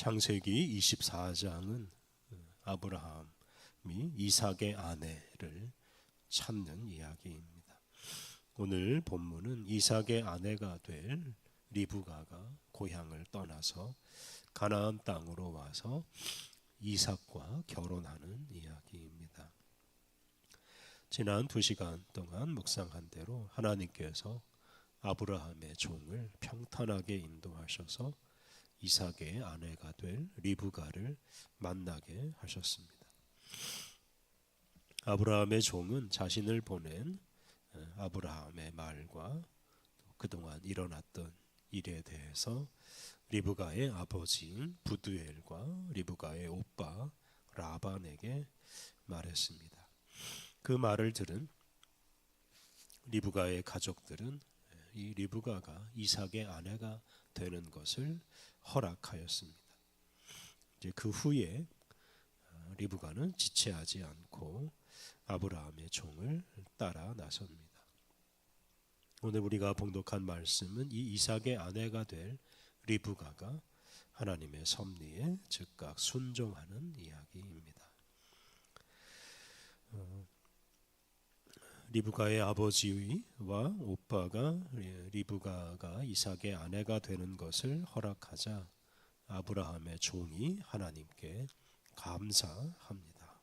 창세기 24장은 아브라함이 이삭의 아내를 찾는 이야기입니다. 오늘 본문은 이삭의 아내가 될 리브가가 고향을 떠나서 가나안 땅으로 와서 이삭과 결혼하는 이야기입니다. 지난 2시간 동안 묵상한 대로 하나님께서 아브라함의 종을 평탄하게 인도하셔서 이삭의 아내가 될 리브가를 만나게 하셨습니다. 아브라함의 종은 자신을 보낸 아브라함의 말과 그동안 일어났던 일에 대해서 리브가의 아버지인 부두엘과 리브가의 오빠 라반에게 말했습니다. 그 말을 들은 리브가의 가족들은 이 리브가가 이삭의 아내가 되는 것을 허락하였습니다. 이제 그 후에 리브가는 지체하지 않고 아브라함의 종을 따라 나섭니다. 오늘 우리가 봉독한 말씀은 이 이삭의 아내가 될 리브가가 하나님의 섭리에 즉각 순종하는 이야기입니다. 리브가의 아버지와 오빠가 리브가가 이삭의 아내가 되는 것을 허락하자 아브라함의 종이 하나님께 감사합니다.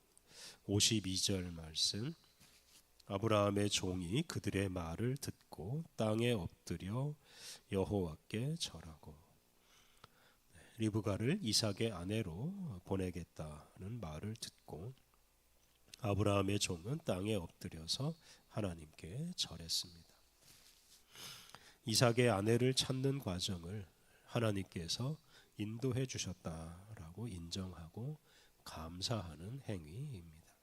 52절 말씀, 아브라함의 종이 그들의 말을 듣고 땅에 엎드려 여호와께 절하고, 리브가를 이삭의 아내로 보내겠다는 말을 듣고 아브라함의 종은 땅에 엎드려서 하나님께 절했습니다. 이삭의 아내를 찾는 과정을 하나님께서 인도해 주셨다라고 인정하고 감사하는 행위입니다.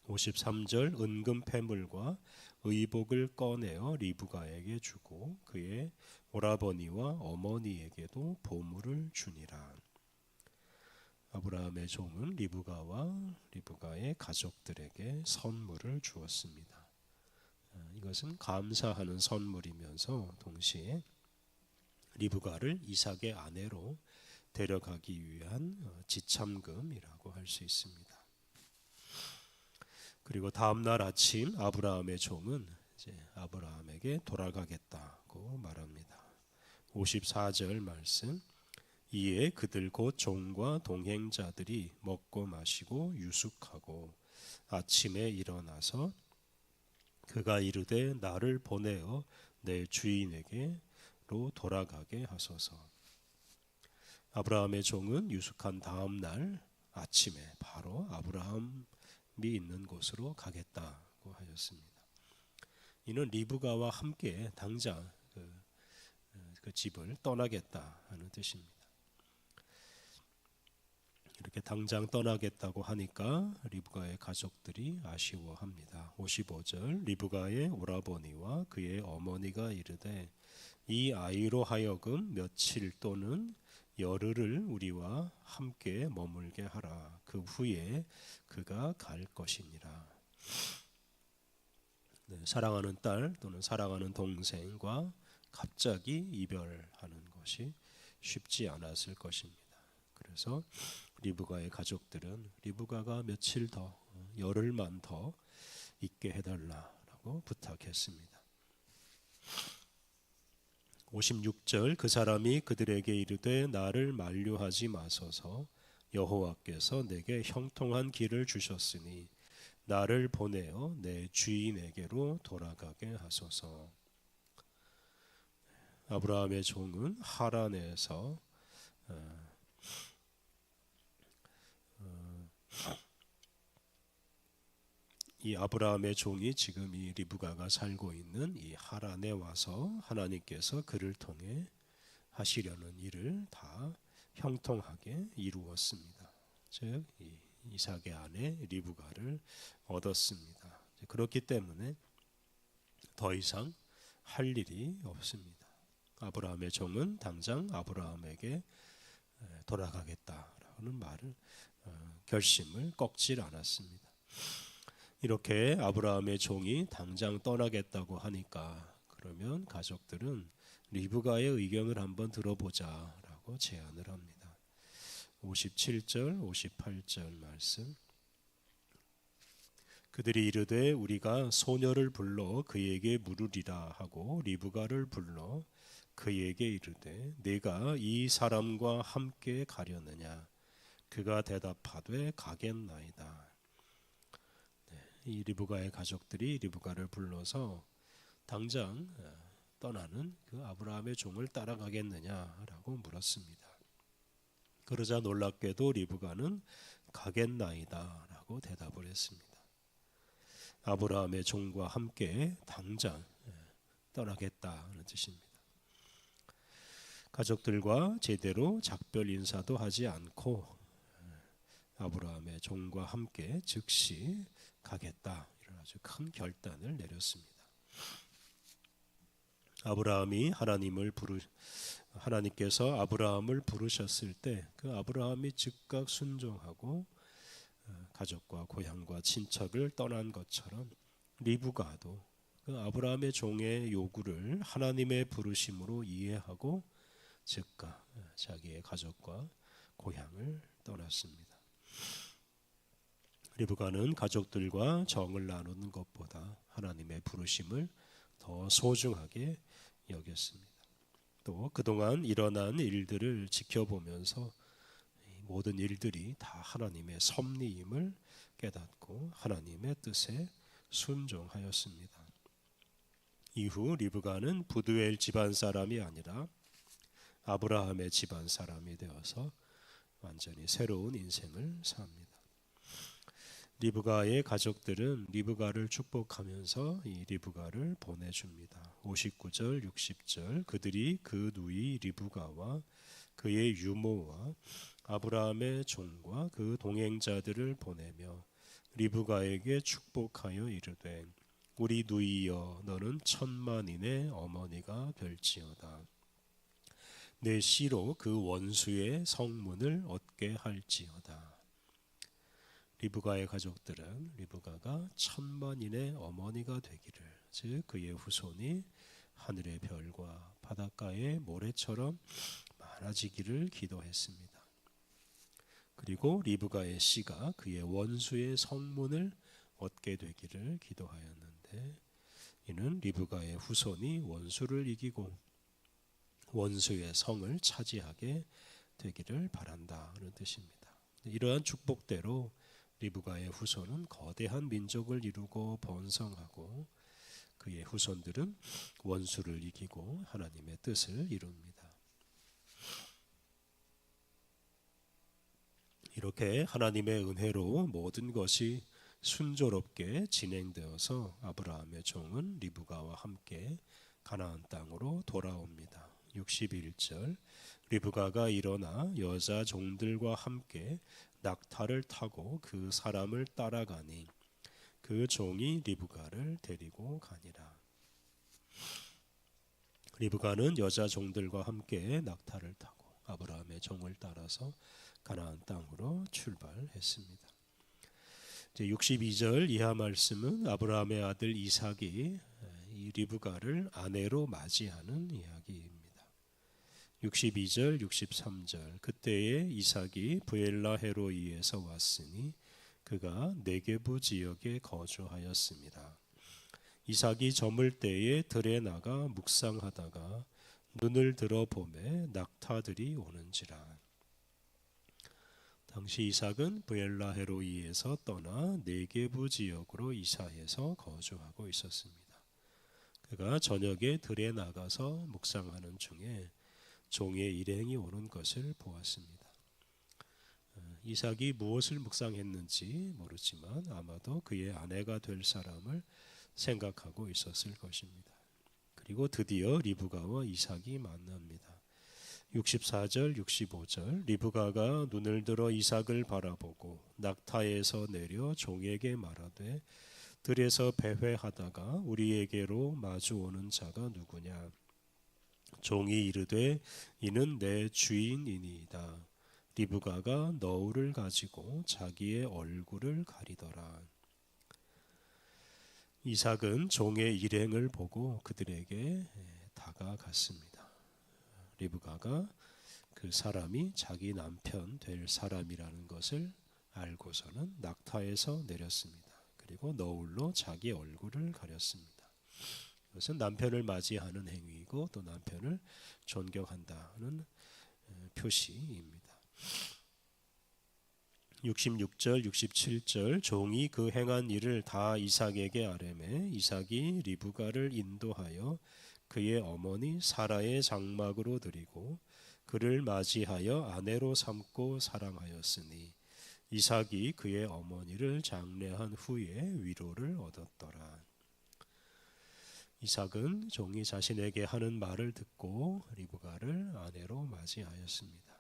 53절, 은금 패물과 의복을 꺼내어 리브가에게 주고 그의 오라버니와 어머니에게도 보물을 주니라. 아브라함의 종은 리브가와 리브가의 가족들에게 선물을 주었습니다. 이것은 감사하는 선물이면서 동시에 리브가를 이삭의 아내로 데려가기 위한 지참금이라고 할 수 있습니다. 그리고 다음 날 아침 아브라함의 종은 이제 아브라함에게 돌아가겠다고 말합니다. 54절 말씀, 이에 그들 곧 종과 동행자들이 먹고 마시고 유숙하고 아침에 일어나서 그가 이르되 나를 보내어 내 주인에게로 돌아가게 하소서. 아브라함의 종은 유숙한 다음 날 아침에 바로 아브라함이 있는 곳으로 가겠다고 하였습니다. 이는 리브가와 함께 당장 그 집을 떠나겠다 하는 뜻입니다. 이렇게 당장 떠나겠다고 하니까 리브가의 가족들이 아쉬워합니다. 55절, 리브가의 오라버니와 그의 어머니가 이르되 이 아이로 하여금 며칠 또는 열흘을 우리와 함께 머물게 하라. 그 후에 그가 갈 것이니라. 사랑하는 딸 또는 사랑하는 동생과 갑자기 이별하는 것이 쉽지 않았을 것입니다. 그래서 리브가의 가족들은 리브가가 며칠 더, 열흘만 더 있게 해달라고 부탁했습니다. 56절, 그 사람이 그들에게 이르되 나를 만류하지 마소서. 여호와께서 내게 형통한 길을 주셨으니 나를 보내어 내 주인에게로 돌아가게 하소서. 아브라함의 종은 하란에서 이 아브라함의 종이 지금 이 리브가가 살고 있는 이 하란에 와서 하나님께서 그를 통해 하시려는 일을 다 형통하게 이루었습니다. 즉 이삭의 아내 리브가를 얻었습니다. 그렇기 때문에 더 이상 할 일이 없습니다. 아브라함의 종은 당장 아브라함에게 돌아가겠다라는 말을 결심을 꺾질 않았습니다. 이렇게 아브라함의 종이 당장 떠나겠다고 하니까 그러면 가족들은 리브가의 의견을 한번 들어보자라고 제안을 합니다. 57절 58절 말씀. 그들이 이르되 우리가 소녀를 불러 그에게 물으리라 하고 리브가를 불러 그에게 이르되 네가 이 사람과 함께 가려느냐. 그가 대답하되 가겠나이다. 이 리브가의 가족들이 리브가를 불러서 당장 떠나는 그 아브라함의 종을 따라가겠느냐라고 물었습니다. 그러자 놀랍게도 리브가는 가겠나이다라고 대답을 했습니다. 아브라함의 종과 함께 당장 떠나겠다는 뜻입니다. 가족들과 제대로 작별 인사도 하지 않고 아브라함의 종과 함께 즉시 가겠다, 이런 아주 큰 결단을 내렸습니다. 하나님께서 아브라함을 부르셨을 때 그 아브라함이 즉각 순종하고 가족과 고향과 친척을 떠난 것처럼 리브가도 그 아브라함의 종의 요구를 하나님의 부르심으로 이해하고 즉각 자기의 가족과 고향을 떠났습니다. 리브가는 가족들과 정을 나누는 것보다 하나님의 부르심을 더 소중하게 여겼습니다. 또 그동안 일어난 일들을 지켜보면서 모든 일들이 다 하나님의 섭리임을 깨닫고 하나님의 뜻에 순종하였습니다. 이후 리브가는 부두엘 집안 사람이 아니라 아브라함의 집안 사람이 되어서 완전히 새로운 인생을 삽니다. 리브가의 가족들은 리브가를 축복하면서 이 리브가를 보내줍니다. 59절 60절. 그들이 그 누이 리브가와 그의 유모와 아브라함의 종과 그 동행자들을 보내며 리브가에게 축복하여 이르되 우리 누이여 너는 천만인의 어머니가 될지어다. 내 씨로 그 원수의 성문을 얻게 할지어다. 리브가의 가족들은 리브가가 천만인의 어머니가 되기를, 즉 그의 후손이 하늘의 별과 바닷가의 모래처럼 많아지기를 기도했습니다. 그리고 리브가의 씨가 그의 원수의 성문을 얻게 되기를 기도하였는데, 이는 리브가의 후손이 원수를 이기고 원수의 성을 차지하게 되기를 바란다는 뜻입니다. 이러한 축복대로 리브가의 후손은 거대한 민족을 이루고 번성하고 그의 후손들은 원수를 이기고 하나님의 뜻을 이룹니다. 이렇게 하나님의 은혜로 모든 것이 순조롭게 진행되어서 아브라함의 종은 리브가와 함께 가나안 땅으로 돌아옵니다. 61절. 리브가가 일어나 여자 종들과 함께 낙타를 타고 그 사람을 따라가니 그 종이 리브가를 데리고 가니라. 리브가는 여자 종들과 함께 낙타를 타고 아브라함의 종을 따라서 가나안 땅으로 출발했습니다. 62절 이하 말씀은 아브라함의 아들 이삭이 이 리브가를 아내로 맞이하는 이야기입니다. 62절 63절. 그때에 이삭이 브엘라 헤로이에서 왔으니 그가 네게부 지역에 거주하였습니다. 이삭이 저물 때에 들에 나가 묵상하다가 눈을 들어 보매 낙타들이 오는지라. 당시 이삭은 브엘라 헤로이에서 떠나 네게부 지역으로 이사해서 거주하고 있었습니다. 그가 저녁에 들에 나가서 묵상하는 중에 종의 일행이 오는 것을 보았습니다. 이삭이 무엇을 묵상했는지 모르지만 아마도 그의 아내가 될 사람을 생각하고 있었을 것입니다. 그리고 드디어 리브가와 이삭이 만납니다. 64절 65절. 리브가가 눈을 들어 이삭을 바라보고 낙타에서 내려 종에게 말하되 들에서 배회하다가 우리에게로 마주오는 자가 누구냐. 종이 이르되 이는 내 주인이니이다. 리브가가 너울을 가지고 자기의 얼굴을 가리더라. 이삭은 종의 일행을 보고 그들에게 다가갔습니다. 리브가가 그 사람이 자기 남편 될 사람이라는 것을 알고서는 낙타에서 내렸습니다. 그리고 너울로 자기 얼굴을 가렸습니다. 이것은 남편을 맞이하는 행위이고 또 남편을 존경한다는 표시입니다. 66절, 67절 종이 그 행한 일을 다 이삭에게 아뢰매 이삭이 리브가를 인도하여 그의 어머니 사라의 장막으로 드리고 그를 맞이하여 아내로 삼고 사랑하였으니 이삭이 그의 어머니를 장례한 후에 위로를 얻었더라. 이삭은 종이 자신에게 하는 말을 듣고 리브가를 아내로 맞이하였습니다.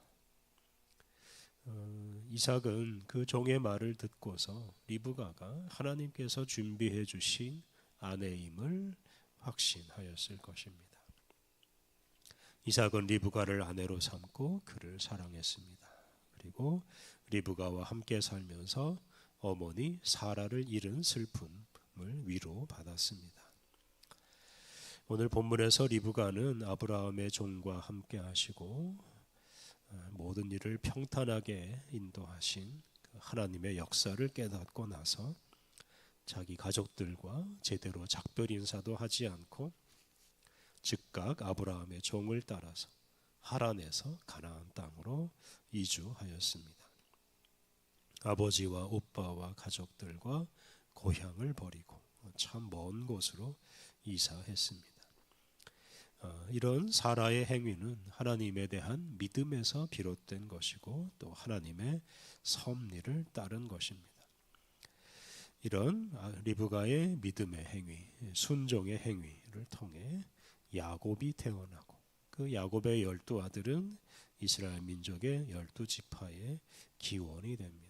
이삭은 그 종의 말을 듣고서 리브가가 하나님께서 준비해 주신 아내임을 확신하였을 것입니다. 이삭은 리브가를 아내로 삼고 그를 사랑했습니다. 그리고 리브가와 함께 살면서 어머니 사라를 잃은 슬픔을 위로받았습니다. 오늘 본문에서 리브가는 아브라함의 종과 함께 하시고 모든 일을 평탄하게 인도하신 하나님의 역사를 깨닫고 나서 자기 가족들과 제대로 작별 인사도 하지 않고 즉각 아브라함의 종을 따라서 하란에서 가나안 땅으로 이주하였습니다. 아버지와 오빠와 가족들과 고향을 버리고 참 먼 곳으로 이사했습니다. 이런 사라의 행위는 하나님에 대한 믿음에서 비롯된 것이고 또 하나님의 섭리를 따른 것입니다. 이런 리브가의 믿음의 행위, 순종의 행위를 통해 야곱이 태어나고 그 야곱의 12아들은 이스라엘 민족의 12지파의 기원이 됩니다.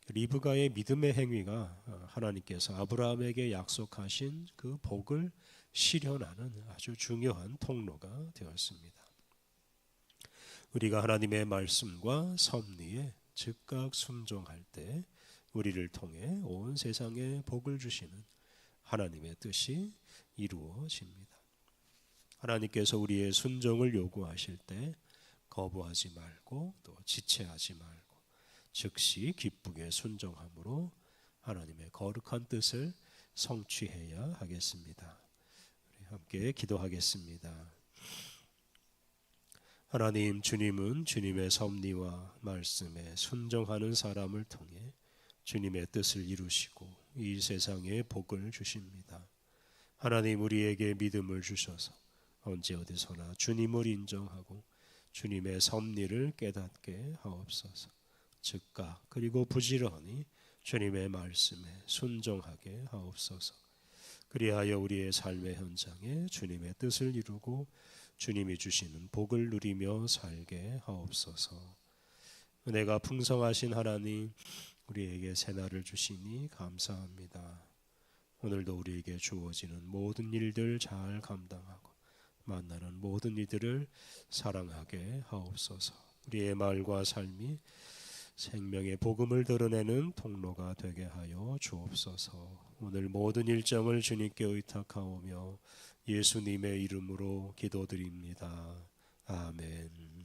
리브가의 믿음의 행위가 하나님께서 아브라함에게 약속하신 그 복을 실현하는 아주 중요한 통로가 되었습니다. 우리가 하나님의 말씀과 섭리에 즉각 순종할 때 우리를 통해 온 세상에 복을 주시는 하나님의 뜻이 이루어집니다. 하나님께서 우리의 순종을 요구하실 때 거부하지 말고 또 지체하지 말고 즉시 기쁘게 순종함으로 하나님의 거룩한 뜻을 성취해야 하겠습니다. 우리 함께 기도하겠습니다. 하나님, 주님은 주님의 섭리와 말씀에 순종하는 사람을 통해 주님의 뜻을 이루시고 이 세상에 복을 주십니다. 하나님, 우리에게 믿음을 주셔서 언제 어디서나 주님을 인정하고 주님의 섭리를 깨닫게 하옵소서. 즉각 그리고 부지런히 주님의 말씀에 순종하게 하옵소서. 그리하여 우리의 삶의 현장에 주님의 뜻을 이루고 주님이 주시는 복을 누리며 살게 하옵소서. 은혜가 풍성하신 하나님, 우리에게 새날을 주시니 감사합니다. 오늘도 우리에게 주어지는 모든 일들 잘 감당하고 만나는 모든 이들을 사랑하게 하옵소서. 우리의 말과 삶이 생명의 복음을 드러내는 통로가 되게 하여 주옵소서. 오늘 모든 일정을 주님께 의탁하오며 예수님의 이름으로 기도드립니다. 아멘.